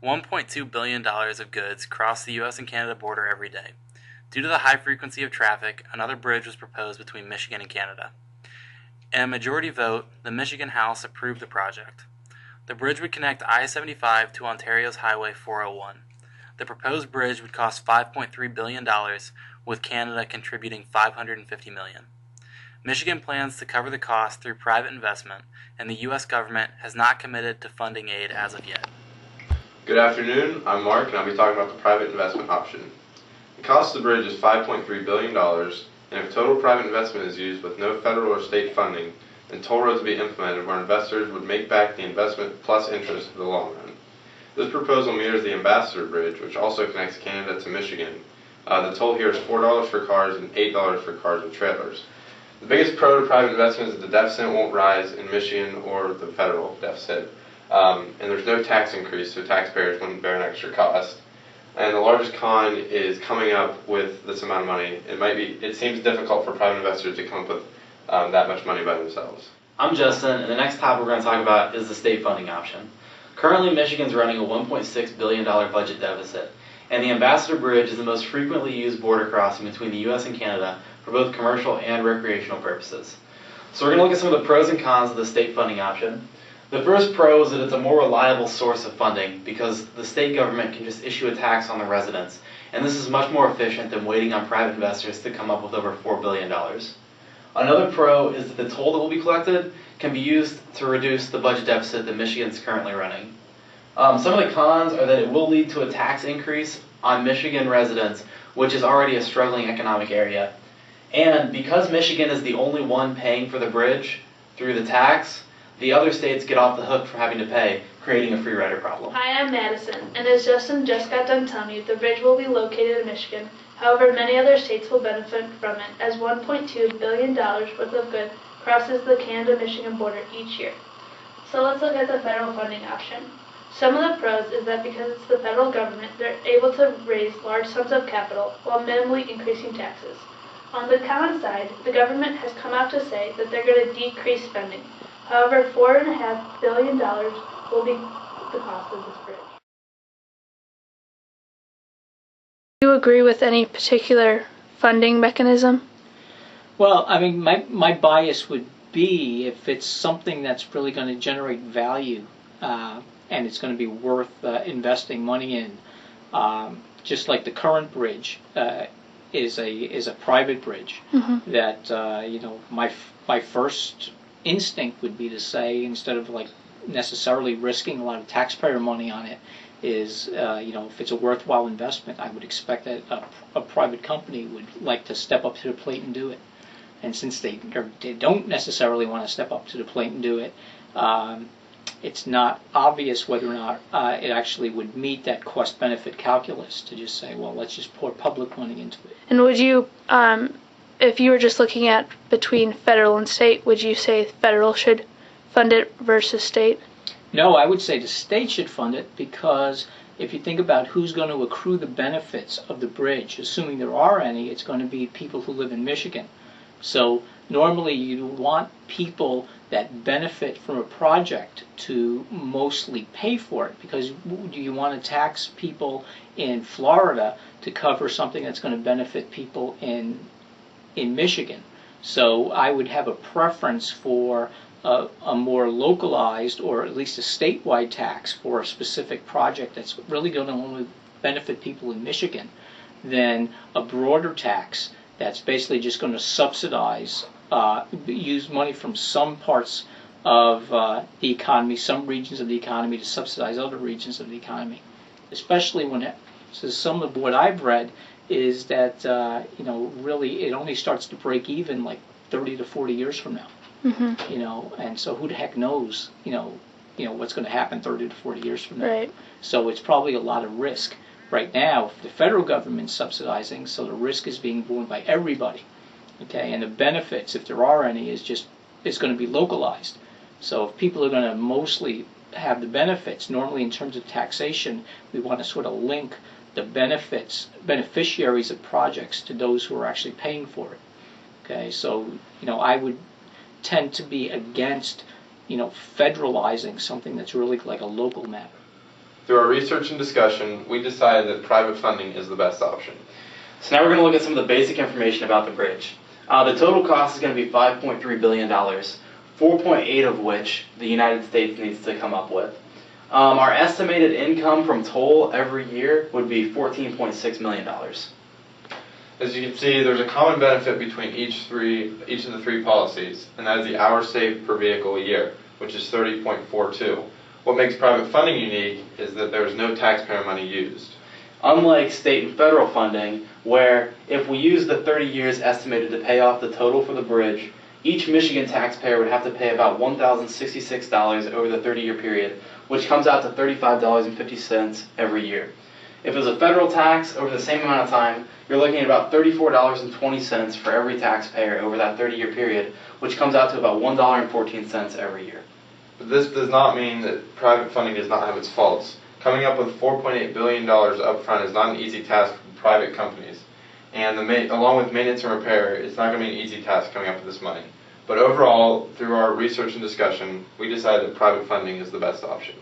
$1.2 billion of goods cross the U.S. and Canada border every day. Due to the high frequency of traffic, another bridge was proposed between Michigan and Canada. In a majority vote, the Michigan House approved the project. The bridge would connect I-75 to Ontario's Highway 401. The proposed bridge would cost $5.3 billion, with Canada contributing $550 million. Michigan plans to cover the cost through private investment, and the U.S. government has not committed to funding aid as of yet. Good afternoon, I'm Mark, and I'll be talking about the private investment option. The cost of the bridge is $5.3 billion, and if total private investment is used with no federal or state funding, then toll roads will be implemented where investors would make back the investment plus interest for the long run. This proposal mirrors the Ambassador Bridge, which also connects Canada to Michigan. The toll here is $4 for cars and $8 for cars with trailers. The biggest pro to private investment is that the deficit won't rise in Michigan or the federal deficit. And there's no tax increase, so taxpayers wouldn't bear an extra cost. And the largest con is coming up with this amount of money. It seems difficult for private investors to come up with that much money by themselves. I'm Justin, and the next topic we're going to talk about is the state funding option. Currently, Michigan's running a $1.6 billion budget deficit, and the Ambassador Bridge is the most frequently used border crossing between the U.S. and Canada for both commercial and recreational purposes. So we're going to look at some of the pros and cons of the state funding option. The first pro is that it's a more reliable source of funding because the state government can just issue a tax on the residents, and this is much more efficient than waiting on private investors to come up with over $4 billion. Another pro is that the toll that will be collected can be used to reduce the budget deficit that Michigan's currently running. Some of the cons are that it will lead to a tax increase on Michigan residents, which is already a struggling economic area. And because Michigan is the only one paying for the bridge through the tax, the other states get off the hook for having to pay, creating a free rider problem. Hi, I'm Madison, and as Justin just got done telling you, the bridge will be located in Michigan. However, many other states will benefit from it, as $1.2 billion worth of goods crosses the Canada-Michigan border each year. So let's look at the federal funding option. Some of the pros is that because it's the federal government, they're able to raise large sums of capital while minimally increasing taxes. On the con side, the government has come out to say that they're going to decrease spending. However, $4.5 billion will be the cost of this bridge. Do you agree with any particular funding mechanism? Well, I mean, my bias would be if it's something that's really going to generate value and it's going to be worth investing money in. Just like the current bridge is a private bridge. Mm-hmm. That my first instinct would be to say, instead of like necessarily risking a lot of taxpayer money on it, is if it's a worthwhile investment, I would expect that a private company would like to step up to the plate and do it. And since they don't necessarily want to step up to the plate and do it, it's not obvious whether or not it actually would meet that cost-benefit calculus to just say, well, let's just pour public money into it. And would you, if you were just looking at between federal and state, would you say federal should fund it versus state? No, I would say the state should fund it because if you think about who's going to accrue the benefits of the bridge, assuming there are any, it's going to be people who live in Michigan. So normally you want people that benefit from a project to mostly pay for it, because do you want to tax people in Florida to cover something that's going to benefit people in Michigan? So I would have a preference for a more localized, or at least a statewide tax for a specific project that's really going to only benefit people in Michigan, than a broader tax that's basically just going to subsidize, use money from some parts of the economy, some regions of the economy, to subsidize other regions of the economy. Especially when some of what I've read is that really it only starts to break even like 30 to 40 years from now. Mm-hmm. And so who the heck knows, what's going to happen 30 to 40 years from now. Right. So it's probably a lot of risk. Right now, the federal government's subsidizing, so the risk is being borne by everybody. Okay, and the benefits, if there are any, is going to be localized. So if people are going to mostly have the benefits, normally in terms of taxation, we want to sort of link the beneficiaries of projects to those who are actually paying for it. Okay, so I would tend to be against federalizing something that's really like a local matter. Through our research and discussion, we decided that private funding is the best option. So now we're going to look at some of the basic information about the bridge. The total cost is going to be $5.3 billion, 4.8 of which the United States needs to come up with. Our estimated income from toll every year would be $14.6 million. As you can see, there's a common benefit between each of the three policies, and that is the hours saved per vehicle a year, which is 30.42. What makes private funding unique is that there is no taxpayer money used. Unlike state and federal funding, where if we use the 30 years estimated to pay off the total for the bridge, each Michigan taxpayer would have to pay about $1,066 over the 30-year period, which comes out to $35.50 every year. If it was a federal tax over the same amount of time, you're looking at about $34.20 for every taxpayer over that 30-year period, which comes out to about $1.14 every year. But this does not mean that private funding does not have its faults. Coming up with $4.8 billion up front is not an easy task for private companies. And along with maintenance and repair, it's not going to be an easy task coming up with this money. But overall, through our research and discussion, we decided that private funding is the best option.